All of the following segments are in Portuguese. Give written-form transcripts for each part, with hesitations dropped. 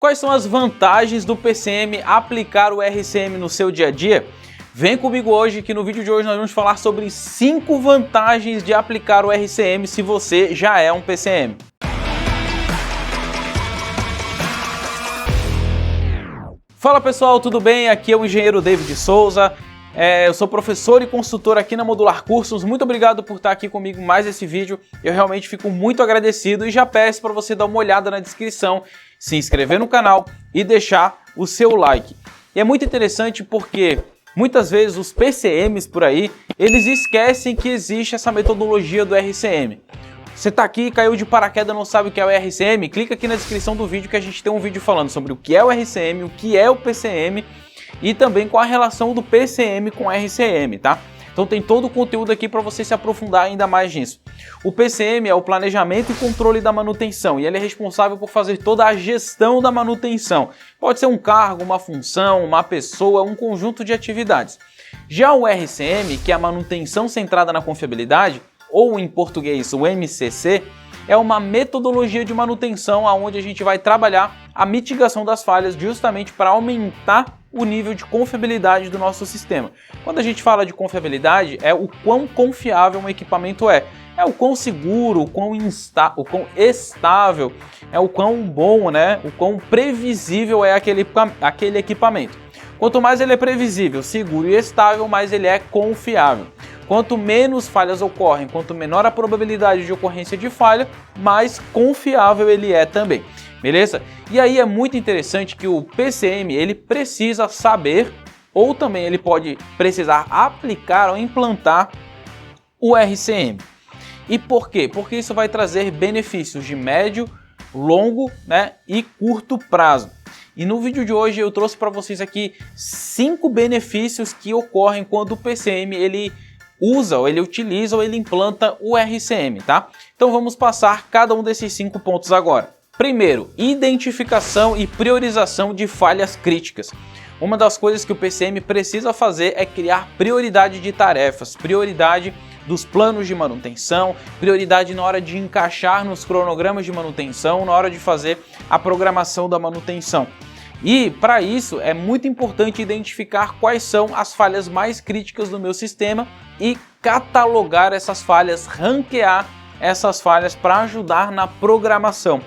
Quais são as vantagens do PCM aplicar o RCM no seu dia a dia? Vem comigo hoje que no vídeo de hoje nós vamos falar sobre 5 vantagens de aplicar o RCM se você já é um PCM. Fala pessoal, tudo bem? Aqui é o engenheiro David Souza. Eu sou professor e consultor aqui na Modular Cursos. Muito obrigado por estar aqui comigo mais esse vídeo. Eu realmente fico muito agradecido e já peço para você dar uma olhada na descrição, se inscrever no canal e deixar o seu like. E é muito interessante porque muitas vezes os PCMs por aí, eles esquecem que existe essa metodologia do RCM. Você está aqui, caiu de paraquedas, não sabe o que é o RCM? Clica aqui na descrição do vídeo que a gente tem um vídeo falando sobre o que é o RCM, o que é o PCM e também com a relação do PCM com o RCM, tá? Então tem todo o conteúdo aqui para você se aprofundar ainda mais nisso. O PCM é o planejamento e controle da manutenção e ele é responsável por fazer toda a gestão da manutenção. Pode ser um cargo, uma função, uma pessoa, um conjunto de atividades. Já o RCM, que é a manutenção centrada na confiabilidade, ou em português o MCC, é uma metodologia de manutenção onde a gente vai trabalhar a mitigação das falhas justamente para aumentar o nível de confiabilidade do nosso sistema. Quando a gente fala de confiabilidade, é o quão confiável um equipamento é o quão seguro, o quão estável, é o quão bom, né? O quão previsível é aquele equipamento. Quanto mais ele é previsível, seguro e estável, mais ele é confiável. Quanto menos falhas ocorrem, quanto menor a probabilidade de ocorrência de falha, mais confiável ele é também, beleza? E aí é muito interessante que o PCM ele precisa saber, ou também ele pode precisar aplicar ou implantar o RCM. E por quê? Porque isso vai trazer benefícios de médio, longo, né, e curto prazo. E no vídeo de hoje eu trouxe para vocês aqui 5 benefícios que ocorrem quando o PCM ele usa, ou ele utiliza, ou ele implanta o RCM, tá? Então vamos passar cada um desses 5 pontos agora. Primeiro, identificação e priorização de falhas críticas. Uma das coisas que o PCM precisa fazer é criar prioridade de tarefas, prioridade dos planos de manutenção, prioridade na hora de encaixar nos cronogramas de manutenção, na hora de fazer a programação da manutenção. E para isso é muito importante identificar quais são as falhas mais críticas do meu sistema e catalogar essas falhas, ranquear essas falhas para ajudar na programação.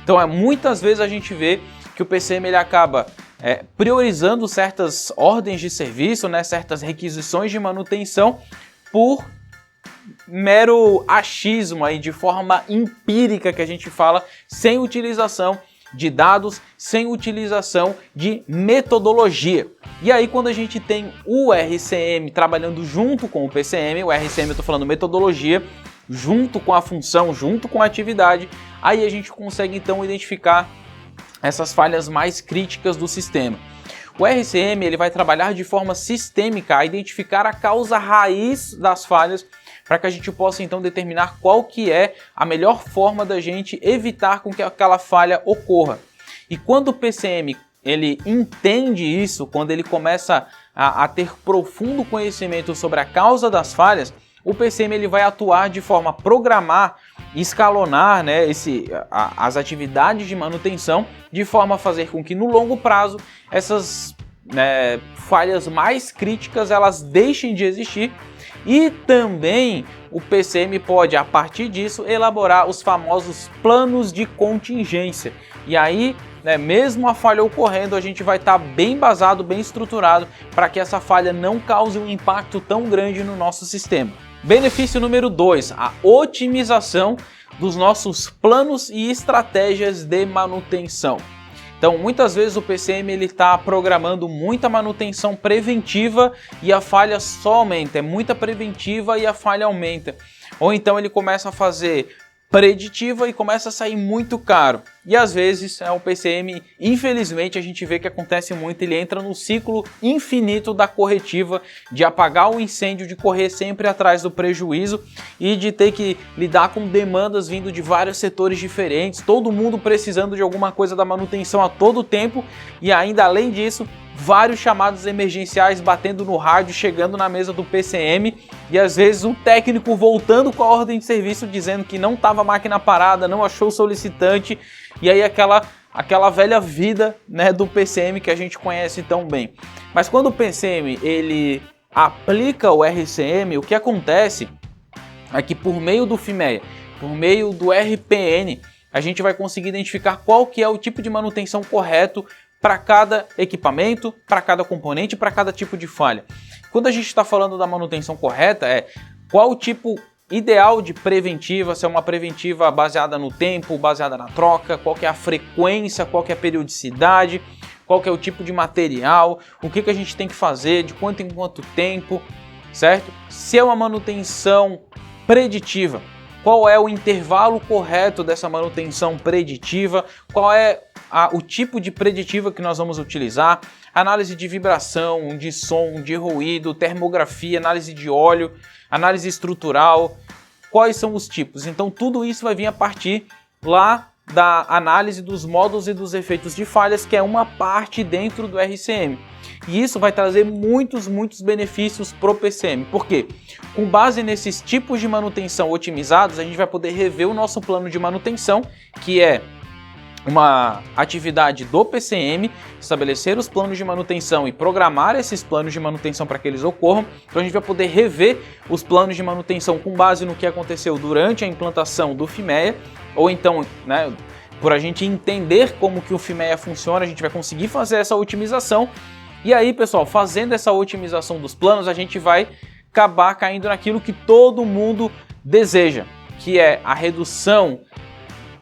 Então muitas vezes a gente vê que o PCM ele acaba priorizando certas ordens de serviço, né, certas requisições de manutenção por mero achismo aí, de forma empírica que a gente fala, sem utilização de dados, sem utilização de metodologia. E aí quando a gente tem o RCM trabalhando junto com o PCM, o RCM eu estou falando metodologia, junto com a função, junto com a atividade, aí a gente consegue então identificar essas falhas mais críticas do sistema. O RCM ele vai trabalhar de forma sistêmica a identificar a causa raiz das falhas para que a gente possa então determinar qual que é a melhor forma da gente evitar com que aquela falha ocorra. E quando o PCM ele entende isso, quando ele começa a ter profundo conhecimento sobre a causa das falhas, o PCM ele vai atuar de forma a programar, escalonar, né, as atividades de manutenção de forma a fazer com que no longo prazo essas falhas mais críticas elas deixem de existir. E também o PCM pode, a partir disso, elaborar os famosos planos de contingência. E aí, mesmo a falha ocorrendo, a gente vai estar bem embasado, bem estruturado para que essa falha não cause um impacto tão grande no nosso sistema. Benefício número 2, a otimização dos nossos planos e estratégias de manutenção. Então, muitas vezes o PCM ele está programando muita manutenção preventiva e a falha só aumenta. É muita preventiva e a falha aumenta. Ou então ele começa a fazer preditiva e começa a sair muito caro. E às vezes o PCM, infelizmente, a gente vê que acontece muito, ele entra no ciclo infinito da corretiva, de apagar o incêndio, de correr sempre atrás do prejuízo e de ter que lidar com demandas vindo de vários setores diferentes, todo mundo precisando de alguma coisa da manutenção a todo tempo e ainda além disso, vários chamados emergenciais batendo no rádio, chegando na mesa do PCM e às vezes um técnico voltando com a ordem de serviço dizendo que não estava a máquina parada, não achou o solicitante e aí aquela aquela velha vida, né, do PCM que a gente conhece tão bem. Mas quando o PCM ele aplica o RCM, o que acontece é que por meio do FIMEA, por meio do RPN, a gente vai conseguir identificar qual que é o tipo de manutenção correto para cada equipamento, para cada componente, para cada tipo de falha. Quando a gente está falando da manutenção correta, qual o tipo ideal de preventiva, se é uma preventiva baseada no tempo, baseada na troca, qual que é a frequência, qual que é a periodicidade, qual que é o tipo de material, o que a gente tem que fazer, de quanto em quanto tempo, certo? Se é uma manutenção preditiva, qual é o intervalo correto dessa manutenção preditiva, qual é o tipo de preditiva que nós vamos utilizar, análise de vibração, de som, de ruído, termografia, análise de óleo, análise estrutural, quais são os tipos. Então tudo isso vai vir a partir lá da análise dos modos e dos efeitos de falhas, que é uma parte dentro do RCM. E isso vai trazer muitos benefícios para o PCM. Por quê? Com base nesses tipos de manutenção otimizados, a gente vai poder rever o nosso plano de manutenção, que é uma atividade do PCM, estabelecer os planos de manutenção e programar esses planos de manutenção para que eles ocorram. Então a gente vai poder rever os planos de manutenção com base no que aconteceu durante a implantação do FIMEA, ou então, né, por a gente entender como que o FIMEA funciona, a gente vai conseguir fazer essa otimização. E aí, pessoal, fazendo essa otimização dos planos, a gente vai acabar caindo naquilo que todo mundo deseja, que é a redução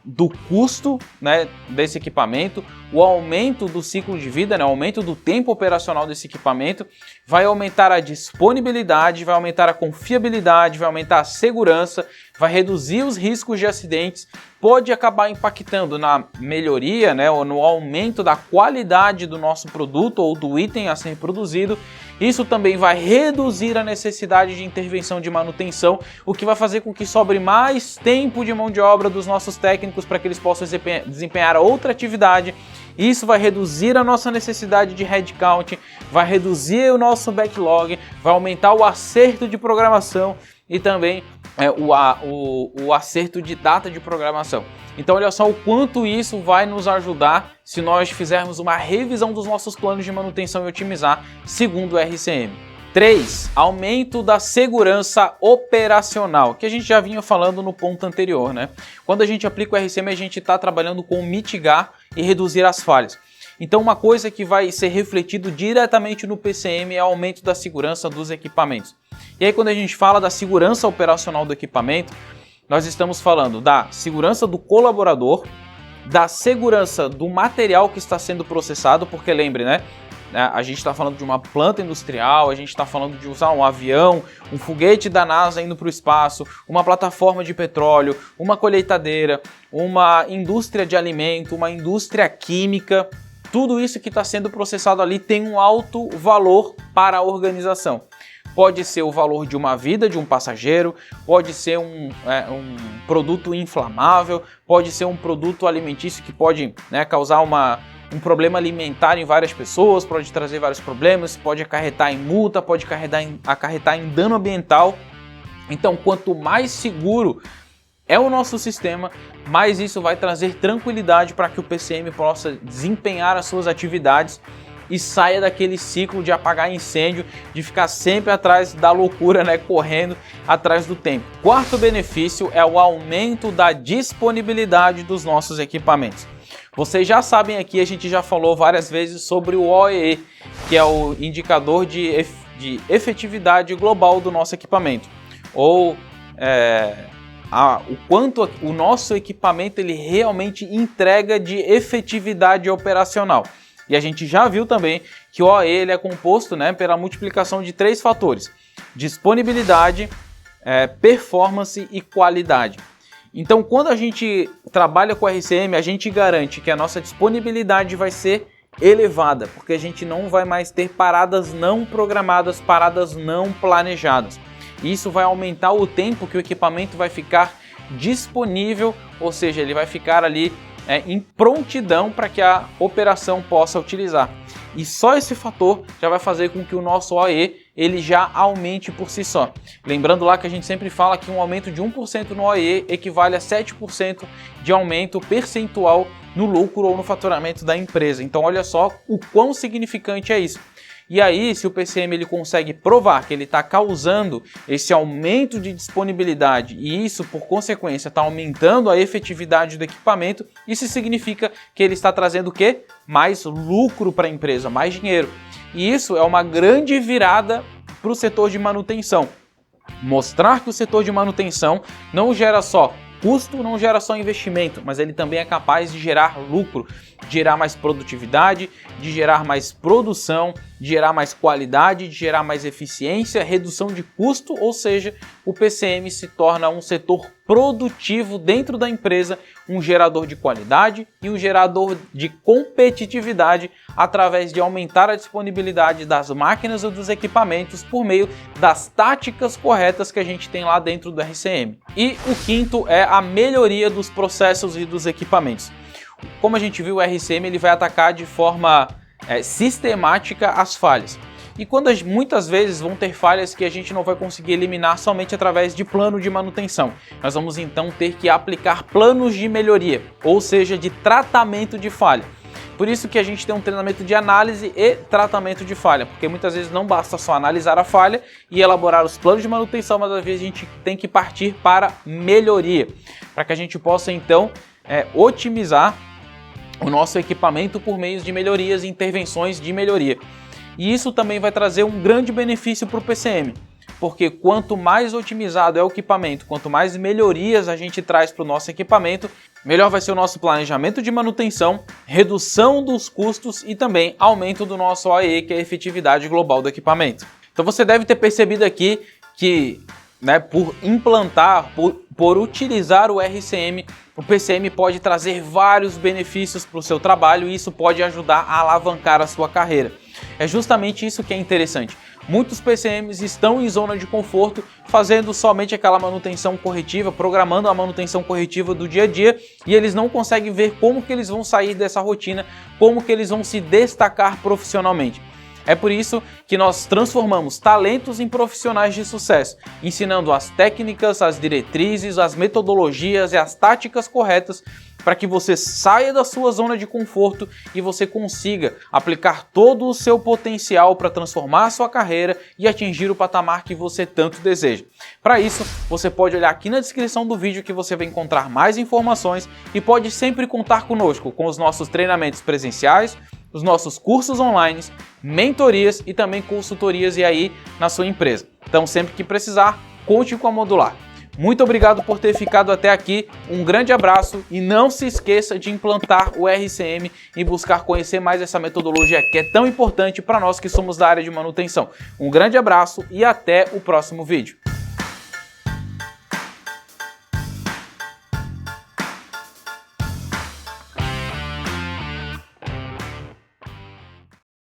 do custo, né, desse equipamento, o aumento do ciclo de vida, né, o aumento do tempo operacional desse equipamento, vai aumentar a disponibilidade, vai aumentar a confiabilidade, vai aumentar a segurança, vai reduzir os riscos de acidentes, pode acabar impactando na melhoria, né, ou no aumento da qualidade do nosso produto ou do item a ser produzido. Isso também vai reduzir a necessidade de intervenção de manutenção, o que vai fazer com que sobre mais tempo de mão de obra dos nossos técnicos para que eles possam desempenhar outra atividade. Isso vai reduzir a nossa necessidade de headcount, vai reduzir o nosso backlog, vai aumentar o acerto de programação e também o acerto de data de programação. Então olha só o quanto isso vai nos ajudar se nós fizermos uma revisão dos nossos planos de manutenção e otimizar segundo o RCM. 3. Aumento da segurança operacional, que a gente já vinha falando no ponto anterior, né? Quando a gente aplica o RCM, a gente está trabalhando com mitigar e reduzir as falhas. Então uma coisa que vai ser refletido diretamente no PCM é o aumento da segurança dos equipamentos. E aí quando a gente fala da segurança operacional do equipamento, nós estamos falando da segurança do colaborador, da segurança do material que está sendo processado, porque lembre, né? A gente está falando de uma planta industrial, a gente está falando de usar um avião, um foguete da NASA indo para o espaço, uma plataforma de petróleo, uma colheitadeira, uma indústria de alimento, uma indústria química. Tudo isso que está sendo processado ali tem um alto valor para a organização. Pode ser o valor de uma vida de um passageiro, pode ser um produto inflamável, pode ser um produto alimentício que pode, né, causar um problema alimentar em várias pessoas, pode trazer vários problemas, pode acarretar em multa, pode acarretar em dano ambiental. Então, quanto mais seguro é o nosso sistema, mais isso vai trazer tranquilidade para que o PCM possa desempenhar as suas atividades e saia daquele ciclo de apagar incêndio, de ficar sempre atrás da loucura, né, correndo atrás do tempo. Quarto benefício é o aumento da disponibilidade dos nossos equipamentos. Vocês já sabem aqui, a gente já falou várias vezes sobre o OEE, que é o indicador de efetividade global do nosso equipamento, ou o quanto o nosso equipamento ele realmente entrega de efetividade operacional. E a gente já viu também que o OE ele é composto, né, pela multiplicação de 3 fatores: disponibilidade, performance e qualidade. Então, quando a gente trabalha com o RCM, a gente garante que a nossa disponibilidade vai ser elevada, porque a gente não vai mais ter paradas não programadas, paradas não planejadas. Isso vai aumentar o tempo que o equipamento vai ficar disponível, ou seja, ele vai ficar ali em prontidão para que a operação possa utilizar. E só esse fator já vai fazer com que o nosso OE ele já aumente por si só. Lembrando lá que a gente sempre fala que um aumento de 1% no OE equivale a 7% de aumento percentual no lucro ou no faturamento da empresa. Então olha só o quão significante é isso. E aí, se o PCM ele consegue provar que ele está causando esse aumento de disponibilidade e isso, por consequência, está aumentando a efetividade do equipamento, isso significa que ele está trazendo o quê? Mais lucro para a empresa, mais dinheiro. E isso é uma grande virada para o setor de manutenção. Mostrar que o setor de manutenção não gera só custo, não gera só investimento, mas ele também é capaz de gerar lucro, de gerar mais produtividade, de gerar mais produção, de gerar mais qualidade, de gerar mais eficiência, redução de custo, ou seja, o PCM se torna um setor produtivo dentro da empresa, um gerador de qualidade e um gerador de competitividade através de aumentar a disponibilidade das máquinas ou dos equipamentos por meio das táticas corretas que a gente tem lá dentro do RCM. E o quinto é a melhoria dos processos e dos equipamentos. Como a gente viu, o RCM ele vai atacar de forma sistemática as falhas. E quando muitas vezes vão ter falhas que a gente não vai conseguir eliminar somente através de plano de manutenção. Nós vamos então ter que aplicar planos de melhoria, ou seja, de tratamento de falha. Por isso que a gente tem um treinamento de análise e tratamento de falha, porque muitas vezes não basta só analisar a falha e elaborar os planos de manutenção, mas às vezes a gente tem que partir para melhoria, para que a gente possa então otimizar o nosso equipamento por meio de melhorias e intervenções de melhoria. E isso também vai trazer um grande benefício para o PCM, porque quanto mais otimizado é o equipamento, quanto mais melhorias a gente traz para o nosso equipamento, melhor vai ser o nosso planejamento de manutenção, redução dos custos e também aumento do nosso OEE, que é a efetividade global do equipamento. Então você deve ter percebido aqui que por implantar, por utilizar o RCM, o PCM pode trazer vários benefícios para o seu trabalho e isso pode ajudar a alavancar a sua carreira. É justamente isso que é interessante. Muitos PCMs estão em zona de conforto, fazendo somente aquela manutenção corretiva, programando a manutenção corretiva do dia a dia, e eles não conseguem ver como que eles vão sair dessa rotina, como que eles vão se destacar profissionalmente. É por isso que nós transformamos talentos em profissionais de sucesso, ensinando as técnicas, as diretrizes, as metodologias e as táticas corretas para que você saia da sua zona de conforto e você consiga aplicar todo o seu potencial para transformar a sua carreira e atingir o patamar que você tanto deseja. Para isso, você pode olhar aqui na descrição do vídeo que você vai encontrar mais informações e pode sempre contar conosco com os nossos treinamentos presenciais, os nossos cursos online, mentorias e também consultorias e aí na sua empresa. Então, sempre que precisar, conte com a Modular. Muito obrigado por ter ficado até aqui, um grande abraço e não se esqueça de implantar o RCM e buscar conhecer mais essa metodologia que é tão importante para nós que somos da área de manutenção. Um grande abraço e até o próximo vídeo.